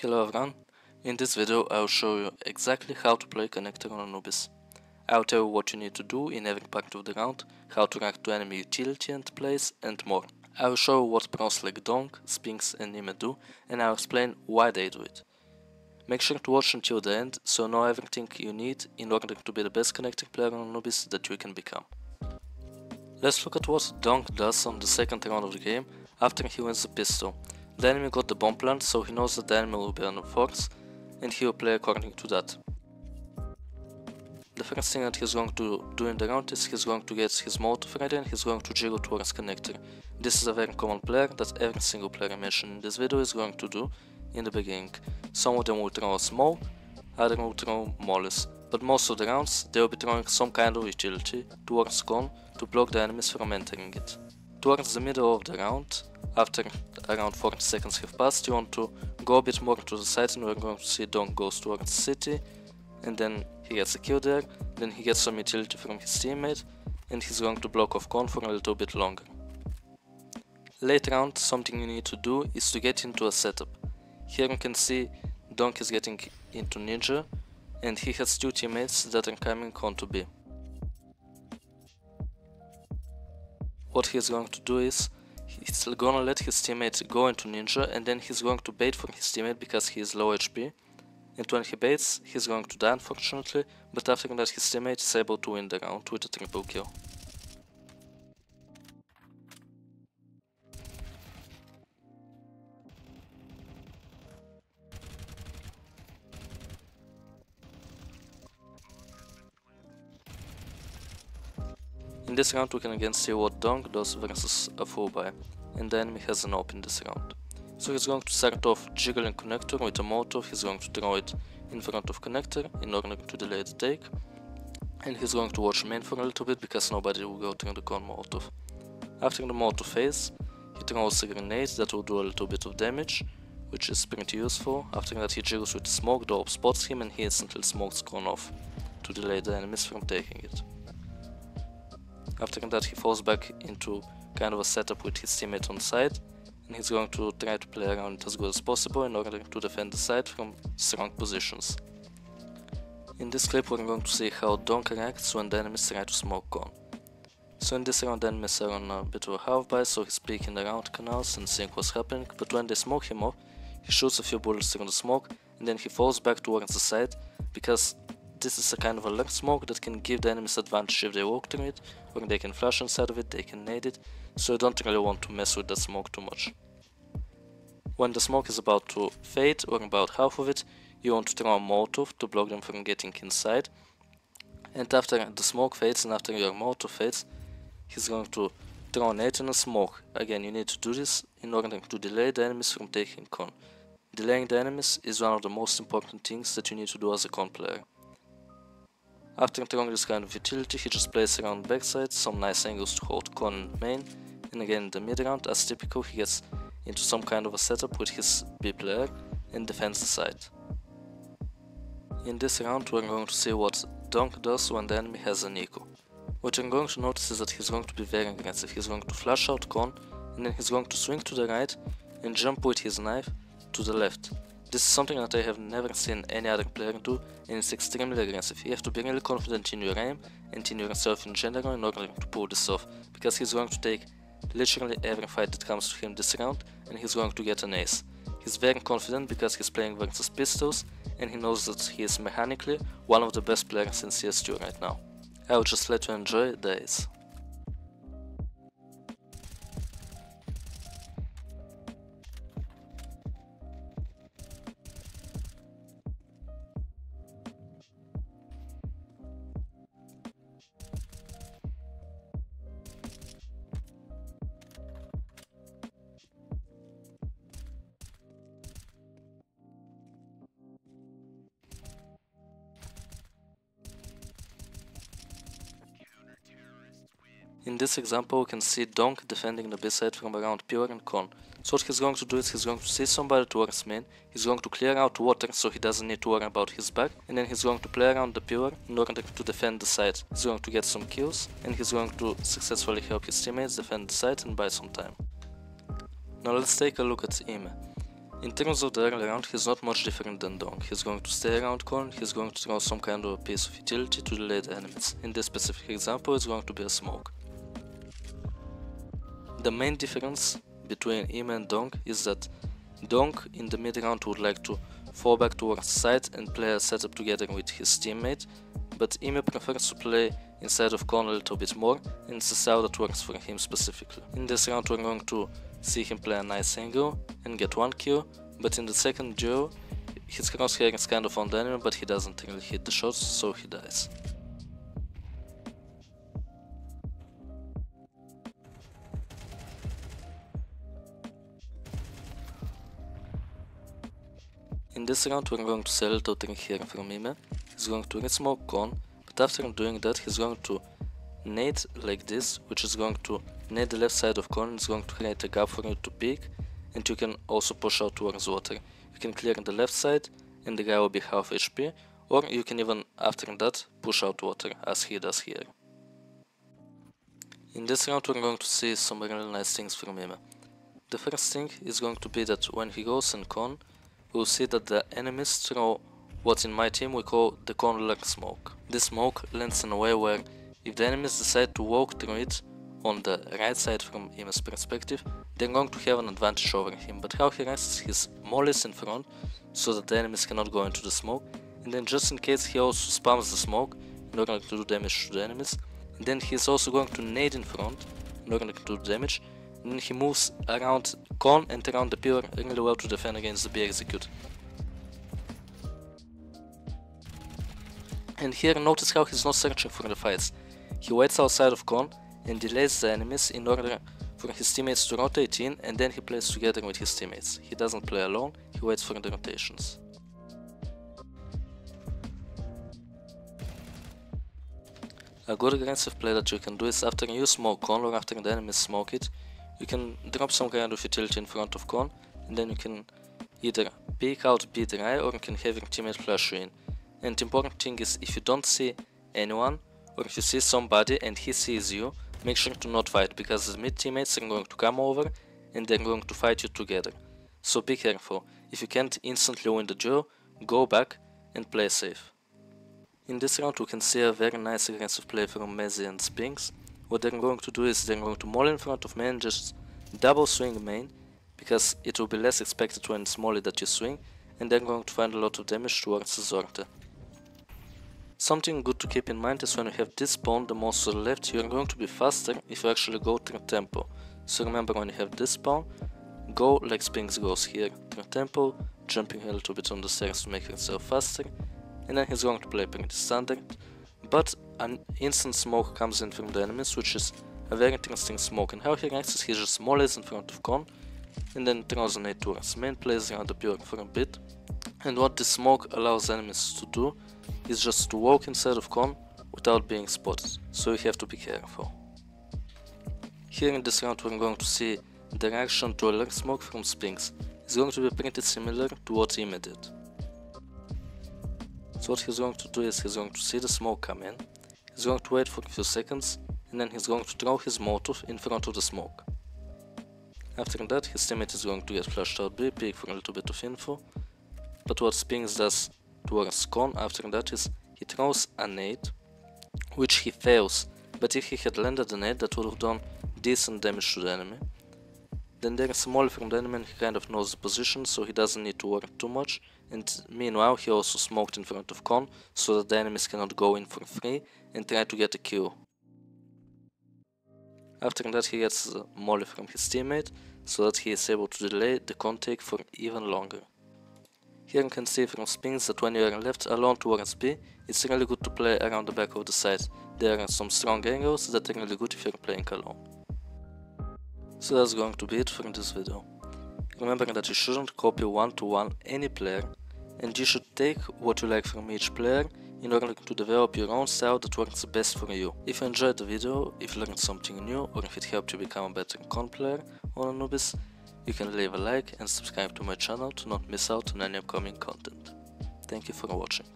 Hello everyone, in this video I will show you exactly how to play connector on Anubis. I will tell you what you need to do in every part of the round, how to react to enemy utility and plays, and more. I will show you what pros like Donk, Sphinx and Nime do, and I will explain why they do it. Make sure to watch until the end so you know everything you need in order to be the best connector player on Anubis that you can become. Let's look at what Donk does on the second round of the game after he wins the pistol. The enemy got the bomb plant, so he knows that the enemy will be on the force, and he will play according to that. The first thing that he's going to do in the round is he's going to get his Molotov ready and he's going to jiggle towards connector. This is a very common player that every single player I mentioned in this video is going to do in the beginning. Some of them will throw a small, others will throw mollies, but most of the rounds they will be throwing some kind of utility towards con to block the enemies from entering it. Towards the middle of the round, after around 40 seconds have passed, you want to go a bit more to the side and we're going to see Donk goes towards the city, and then he gets a kill there, then he gets some utility from his teammate, and he's going to block off con for a little bit longer. Late round, something you need to do is to get into a setup. Here you can see Donk is getting into Ninja, and he has two teammates that are coming on to B. What he's going to do is, he's gonna let his teammate go into Ninja and then he's going to bait for his teammate because he is low HP. And when he baits, he's going to die unfortunately, but after that his teammate is able to win the round with a triple kill. In this round we can again see what Donk does versus a full buy, and the enemy has an AWP in this round. So he's going to start off jiggling connector with a Molotov, he's going to throw it in front of connector in order to delay the take, and he's going to watch main for a little bit because nobody will go through the con Molotov. After the Molotov phase, he throws a grenade that will do a little bit of damage, which is pretty useful. After that he jiggles with smoke, the AWP spots him and he instantly smokes con off to delay the enemies from taking it. After that he falls back into kind of a setup with his teammate on the side, and he's going to try to play around it as good as possible in order to defend the side from strong positions. In this clip we're going to see how Donk reacts when the enemies try to smoke con. So in this round the enemies are on a bit of a half buy, so he's peeking around canals and seeing what's happening, but when they smoke him off, he shoots a few bullets through the smoke and then he falls back towards the side because this is a kind of a lurk smoke that can give the enemies advantage if they walk through it, or they can flash inside of it, they can nade it, so you don't really want to mess with the smoke too much. When the smoke is about to fade, or about half of it, you want to throw a Molotov to block them from getting inside, and after the smoke fades and after your Molotov fades, he's going to throw a nade in a smoke. Again, you need to do this in order to delay the enemies from taking con. Delaying the enemies is one of the most important things that you need to do as a con player. After throwing this kind of utility, he just plays around backside, some nice angles to hold con and main, and again in the mid round, as typical, he gets into some kind of a setup with his B player and defends the side. In this round we're going to see what Donk does when the enemy has an eco. What you're going to notice is that he's going to be very aggressive. He's going to flash out con and then he's going to swing to the right and jump with his knife to the left. This is something that I have never seen any other player do, and it's extremely aggressive. You have to be really confident in your aim and in yourself in general in order to pull this off, because he's going to take literally every fight that comes to him this round and he's going to get an ace. He's very confident because he's playing versus pistols and he knows that he is mechanically one of the best players in CS2 right now. I will just let you enjoy the ace. In this example we can see Donk defending the B side from around Pure and Con. So what he's going to do is he's going to see somebody towards main, he's going to clear out water so he doesn't need to worry about his back, and then he's going to play around the Pure in order to defend the side. He's going to get some kills and he's going to successfully help his teammates defend the side and buy some time. Now let's take a look at Ime. In terms of the early round, he's not much different than Dong. He's going to stay around corn, he's going to throw some kind of a piece of utility to delay the enemies. In this specific example, it's going to be a smoke. The main difference between him and Dong is that Dong in the mid round would like to fall back towards the side and play a setup together with his teammate, but Ime prefers to play inside of corn a little bit more, and it's a style that works for him specifically. In this round we're going to see him play a nice angle and get one kill, but in the second duel his crosshair is kind of on the enemy, but he doesn't really hit the shots, so he dies. In this round we're going to see a little trick here from Ime. He's going to re-smoke corn, but after doing that he's going to nade like this, which is going to nade the left side of corn, and it's going to create a gap for you to peek, and you can also push out towards water. You can clear the left side and the guy will be half HP, or you can even after that push out water as he does here. In this round we're going to see some really nice things from Ime. The first thing is going to be that when he goes in corn, we'll see that the enemies throw what in my team we call the corn lurk smoke. This smoke lands in a way where if the enemies decide to walk through it on the right side from Ime's perspective, they're going to have an advantage over him, but how he rests his mollies in front so that the enemies cannot go into the smoke, and then just in case he also spams the smoke in order to do damage to the enemies, and then he's also going to nade in front in order to do damage, and then he moves around corn and around the pillar really well to defend against the B execute. And here notice how he's not searching for the fights. He waits outside of corn and delays the enemies in order for his teammates to rotate in, and then he plays together with his teammates. He doesn't play alone, he waits for the rotations. A good aggressive play that you can do is after you smoke corn or after the enemies smoke it, you can drop some kind of utility in front of corn, and then you can either peek out B dry or you can have your teammate flash you in. And the important thing is, if you don't see anyone, or if you see somebody and he sees you, make sure to not fight, because the mid teammates are going to come over and they're going to fight you together. So be careful. If you can't instantly win the duel, go back and play safe. In this round we can see a very nice aggressive play from Mezzi and Spinks. What they're going to do is they're going to molly in front of main, just double swing main, because it will be less expected when it's molly that you swing, and they're going to find a lot of damage towards the Zorte. Something good to keep in mind is when you have this pawn the most to the left, you are going to be faster if you actually go through tempo. So remember, when you have this pawn, go like Spinks goes here, through tempo, jumping a little bit on the stairs to make yourself faster, and then he's going to play pretty standard. But an instant smoke comes in from the enemies, which is a very interesting smoke, and how he reacts is he just mollies in front of corn, and then throws a nade towards main, plays around the pillar for a bit. And what this smoke allows enemies to do is just to walk inside of corn without being spotted, so you have to be careful. Here in this round we're going to see the reaction to a lurk smoke from Spinks. It's going to be pretty similar to what Ime did. So what he's going to do is he's going to see the smoke come in, he's going to wait for a few seconds, and then he's going to throw his Molotov in front of the smoke. After that his teammate is going to get flashed out B, peek for a little bit of info, but what Spinks does towards corn after that is he throws a nade, which he fails, but if he had landed a nade that would have done decent damage to the enemy. Then there is a molly from the enemy and he kind of knows the position, so he doesn't need to worry too much, and meanwhile he also smoked in front of corn so that the enemies cannot go in for free and try to get a kill. After that he gets a molly from his teammate so that he is able to delay the corn take for even longer. Here you can see from Spinks that when you are left alone towards B, it's really good to play around the back of the side. There are some strong angles that are really good if you're playing alone. So that's going to be it for this video. Remember that you shouldn't copy one-to-one any player, and you should take what you like from each player in order to develop your own style that works best for you. If you enjoyed the video, if you learned something new, or if it helped you become a better con player on Anubis, you can leave a like and subscribe to my channel to not miss out on any upcoming content. Thank you for watching.